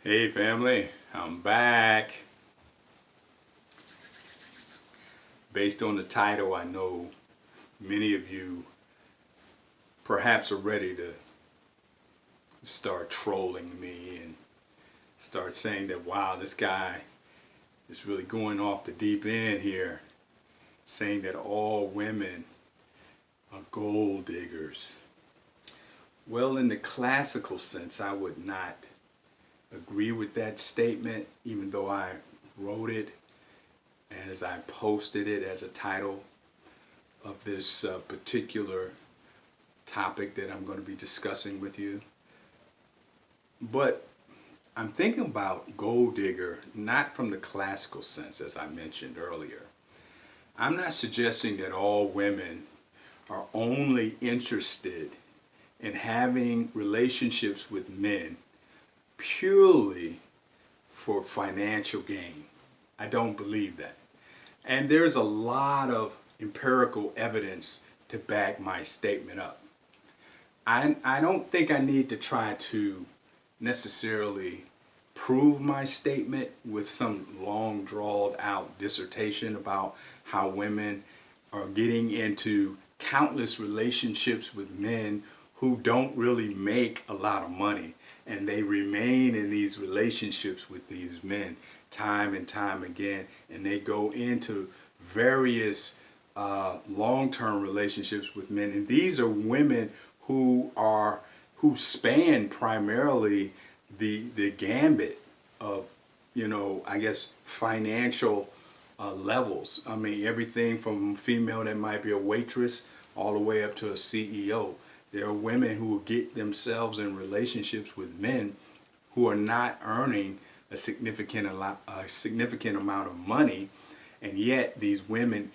Hey family, I'm back. Based on the title, I know many of you perhaps are ready to start trolling me and start saying that, wow, this guy is really going off the deep end here, saying that all women are gold diggers. Well, in the classical sense, I would not agree with that statement, even though I wrote it as I posted it as a title of this particular topic that I'm going to be discussing with you. But I'm thinking about gold digger not from the classical sense, as I mentioned earlier. I'm not suggesting that all women are only interested in having relationships with men purely for financial gain. I don't believe that. And there's a lot of empirical evidence to back my statement up. I don't think I need to try to necessarily prove my statement with some long drawn out dissertation about how women are getting into countless relationships with men who don't really make a lot of money, and they remain in these relationships with these men time and time again, and they go into various long-term relationships with men, and these are women who span primarily the gambit of, I guess, financial levels. I mean, everything from a female that might be a waitress all the way up to a CEO. There are women who will get themselves in relationships with men who are not earning a significant amount of money, and yet these women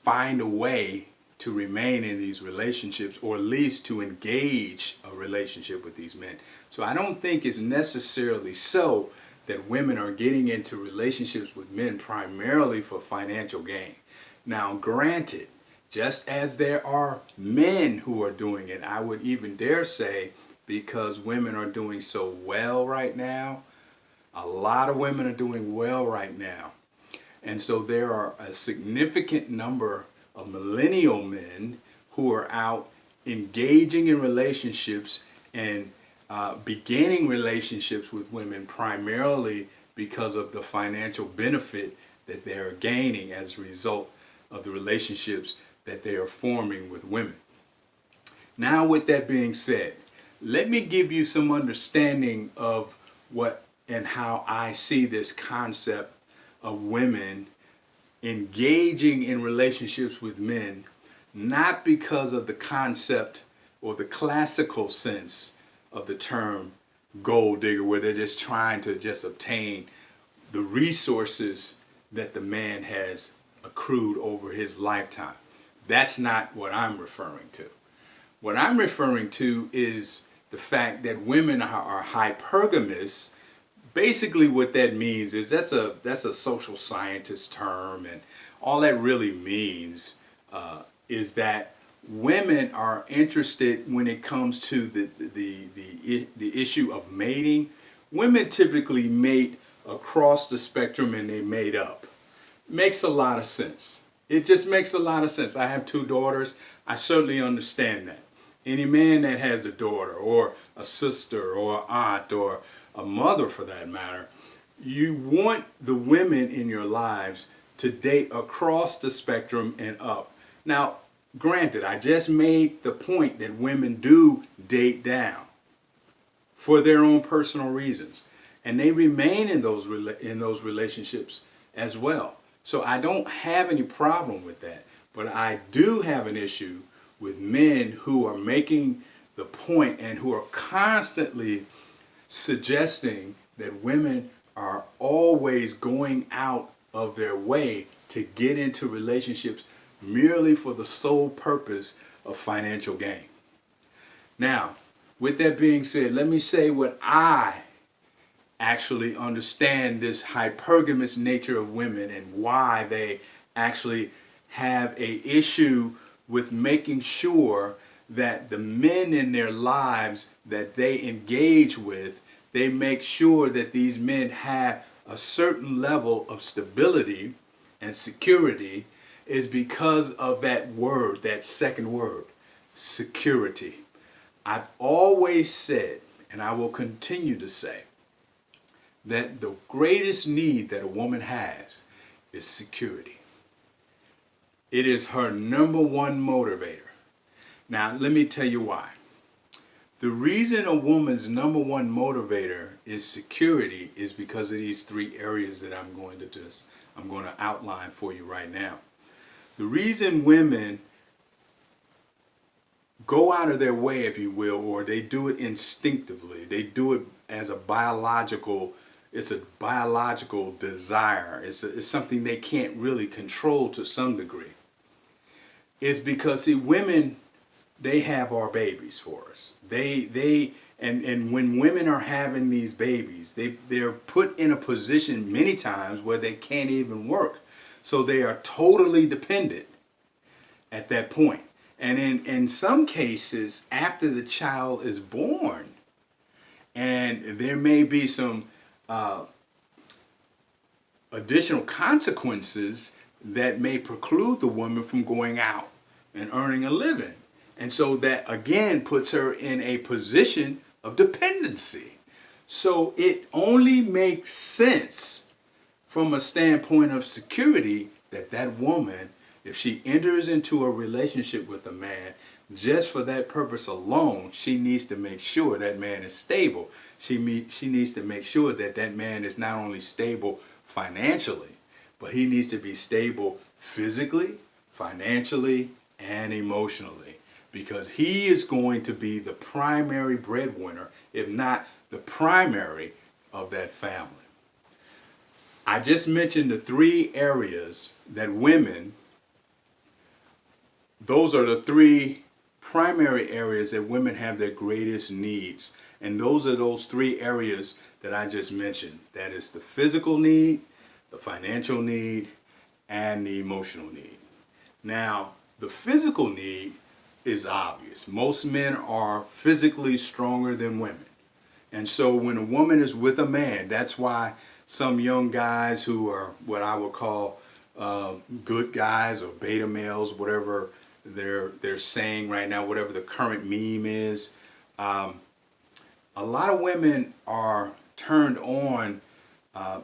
find a way to remain in these relationships, or at least to engage a relationship with these men. So I don't think it's necessarily so that women are getting into relationships with men primarily for financial gain. Now, granted, just as there are men who are doing it, I would even dare say, because women are doing so well right now, a lot of women are doing well right now. And so there are a significant number of millennial men who are out engaging in relationships and beginning relationships with women primarily because of the financial benefit that they are gaining as a result of the relationships that they are forming with women. Now, with that being said, let me give you some understanding of what and how I see this concept of women engaging in relationships with men, not because of the concept or the classical sense of the term gold digger, where they're just trying to just obtain the resources that the man has accrued over his lifetime. That's not what I'm referring to. What I'm referring to is the fact that women are hypergamous. Basically what that means is that's a social scientist term, and all that really means is that women are interested when it comes to the issue of mating. Women typically mate across the spectrum, and they mate up. Makes a lot of sense. It just makes a lot of sense. I have 2 daughters. I certainly understand that. Any man that has a daughter or a sister or an aunt or a mother for that matter, you want the women in your lives to date across the spectrum and up. Now, granted, I just made the point that women do date down for their own personal reasons, and they remain in those relationships as well. So I don't have any problem with that, but I do have an issue with men who are making the point and who are constantly suggesting that women are always going out of their way to get into relationships merely for the sole purpose of financial gain. Now, with that being said, let me say what I actually understand this hypergamous nature of women and why they actually have a issue with making sure that the men in their lives that they engage with they make sure that these men have a certain level of stability and security is because of that word, that second word, security. I've always said, and I will continue to say, that the greatest need that a woman has is security. It is her number one motivator. Now, let me tell you why. The reason a woman's number one motivator is security is because of these three areas that I'm going to outline for you right now. The reason women go out of their way, if you will, or they do it instinctively, they do it as a biological, it's a biological desire. It's something they can't really control to some degree. It's because, see, women, they have our babies for us. And when women are having these babies, they're put in a position many times where they can't even work. So they are totally dependent at that point. And in some cases, after the child is born, and there may be some additional consequences that may preclude the woman from going out and earning a living. And so that again puts her in a position of dependency. So it only makes sense from a standpoint of security that that woman, if she enters into a relationship with a man, just for that purpose alone, she needs to make sure that man is stable. She needs to make sure that that man is not only stable financially, but he needs to be stable physically, financially, and emotionally, because he is going to be the primary breadwinner, if not the primary, of that family. I just mentioned the three areas that women, those are the three primary areas that women have their greatest needs. And those are those three areas that I just mentioned. That is the physical need, the financial need, and the emotional need. Now, the physical need is obvious. Most men are physically stronger than women. And so when a woman is with a man, that's why some young guys who are what I would call good guys or beta males, whatever they're saying right now, whatever the current meme is, a lot of women are turned on,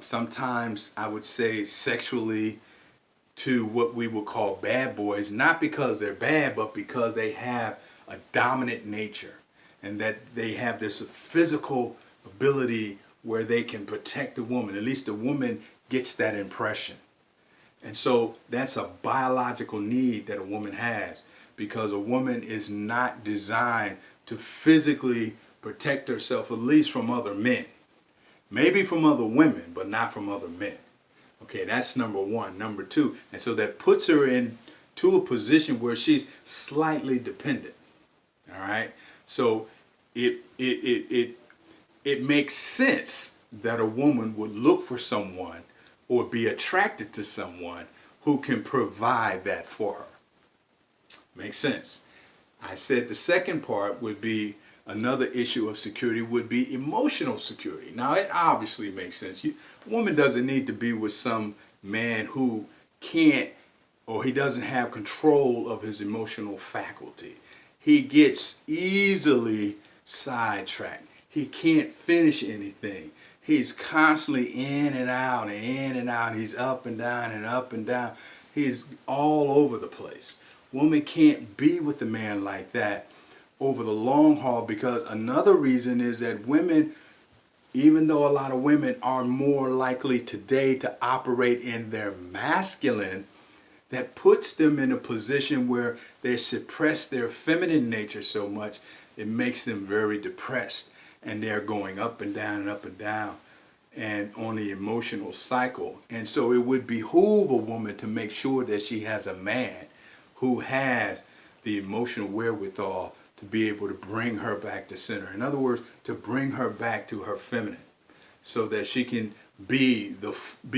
sometimes I would say sexually, to what we would call bad boys, not because they're bad, but because they have a dominant nature and that they have this physical ability where they can protect the woman. At least the woman gets that impression. And so that's a biological need that a woman has, because a woman is not designed to physically protect herself, at least from other men. Maybe from other women, but not from other men. Okay, that's number one. Number two, and so that puts her into a position where she's slightly dependent. All right, so it makes sense that a woman would look for someone or be attracted to someone who can provide that for her. Makes sense. I said the second part would be another issue of security would be emotional security. Now, it obviously makes sense. A woman doesn't need to be with some man who can't, or he doesn't have control of his emotional faculty. He gets easily sidetracked. He can't finish anything. He's constantly in and out and in and out. He's up and down and up and down. He's all over the place. Woman can't be with a man like that over the long haul, because another reason is that women, even though a lot of women are more likely today to operate in their masculine, that puts them in a position where they suppress their feminine nature so much, it makes them very depressed, and they're going up and down and up and down and on the emotional cycle. And so it would behoove a woman to make sure that she has a man who has the emotional wherewithal to be able to bring her back to center. In other words, to bring her back to her feminine, so that she can be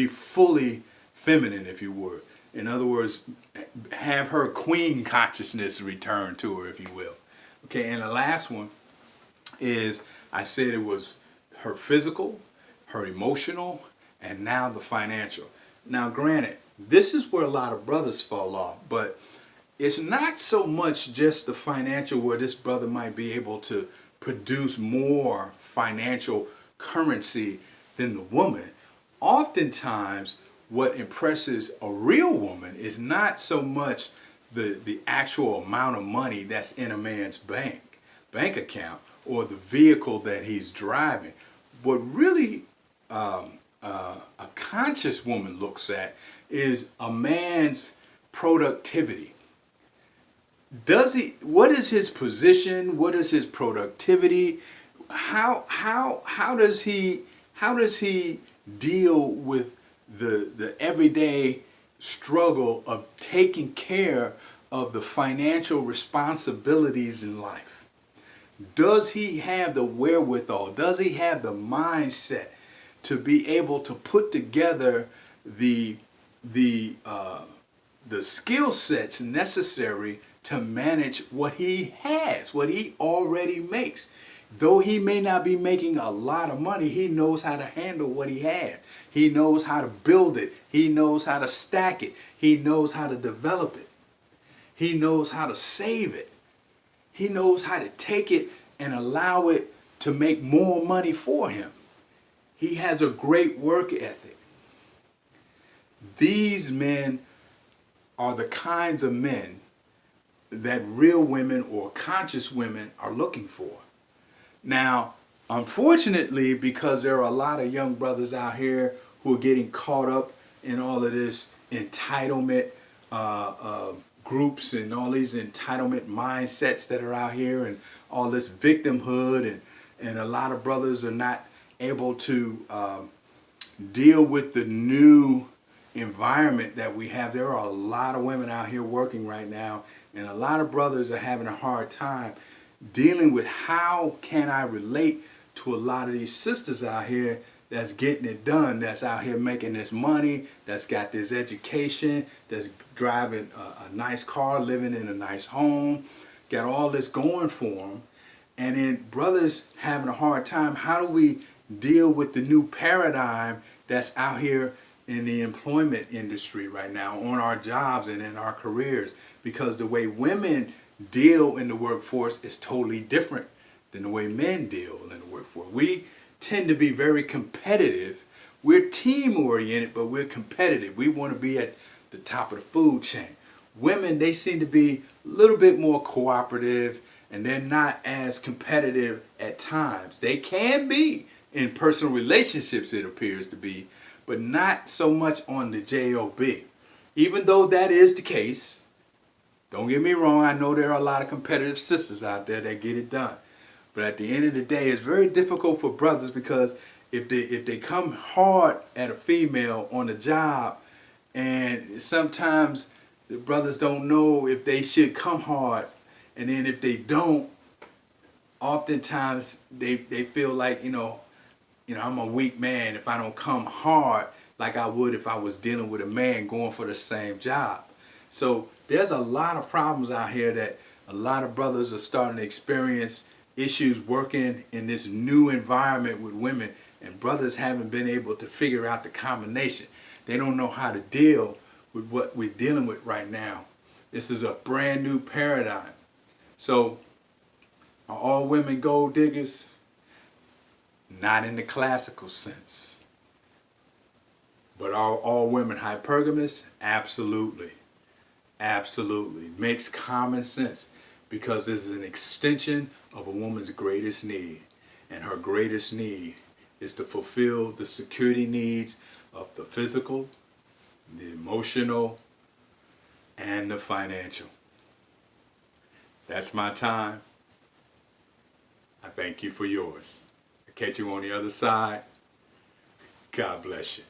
fully feminine, if you would. In other words, have her queen consciousness return to her, if you will. Okay, and the last one is, I said it was her physical, her emotional, and now the financial. Now granted, this is where a lot of brothers fall off, but it's not so much just the financial where this brother might be able to produce more financial currency than the woman. Oftentimes, what impresses a real woman is not so much the actual amount of money that's in a man's bank account or the vehicle that he's driving. What really a conscious woman looks at is a man's productivity. What is his position? What is his productivity? How does he deal with the everyday struggle of taking care of the financial responsibilities in life? Does he have the wherewithal? Does he have the mindset to be able to put together the skill sets necessary to manage what he has, what he already makes? Though he may not be making a lot of money, he knows how to handle what he has. He knows how to build it. He knows how to stack it. He knows how to develop it. He knows how to save it. He knows how to take it and allow it to make more money for him. He has a great work ethic. These men are the kinds of men that real women or conscious women are looking for. Now, unfortunately, because there are a lot of young brothers out here who are getting caught up in all of this entitlement groups and all these entitlement mindsets that are out here and all this victimhood, and a lot of brothers are not able to deal with the new environment that we have. There are a lot of women out here working right now, and a lot of brothers are having a hard time dealing with how can I relate to a lot of these sisters out here that's getting it done, that's out here making this money, that's got this education, that's driving a nice car, living in a nice home, got all this going for them. And then brothers having a hard time, how do we deal with the new paradigm that's out here in the employment industry right now, on our jobs and in our careers? Because the way women deal in the workforce is totally different than the way men deal in the workforce. We tend to be very competitive. We're team oriented, but we're competitive. We want to be at the top of the food chain. Women, they seem to be a little bit more cooperative, and they're not as competitive at times. They can be in personal relationships, it appears to be, but not so much on the job. Even though that is the case, don't get me wrong, I know there are a lot of competitive sisters out there that get it done. But at the end of the day, it's very difficult for brothers, because if they come hard at a female on the job, and sometimes the brothers don't know if they should come hard, and then if they don't, oftentimes they feel like, I'm a weak man if I don't come hard like I would if I was dealing with a man going for the same job. So there's a lot of problems out here that a lot of brothers are starting to experience issues working in this new environment with women, and brothers haven't been able to figure out the combination. They don't know how to deal with what we're dealing with right now. This is a brand new paradigm. So are all women gold diggers? Not in the classical sense. But are all women hypergamous? Absolutely. Absolutely. Makes common sense, because this is an extension of a woman's greatest need. And her greatest need is to fulfill the security needs of the physical, the emotional, and the financial. That's my time. I thank you for yours. I'll catch you on the other side. God bless you.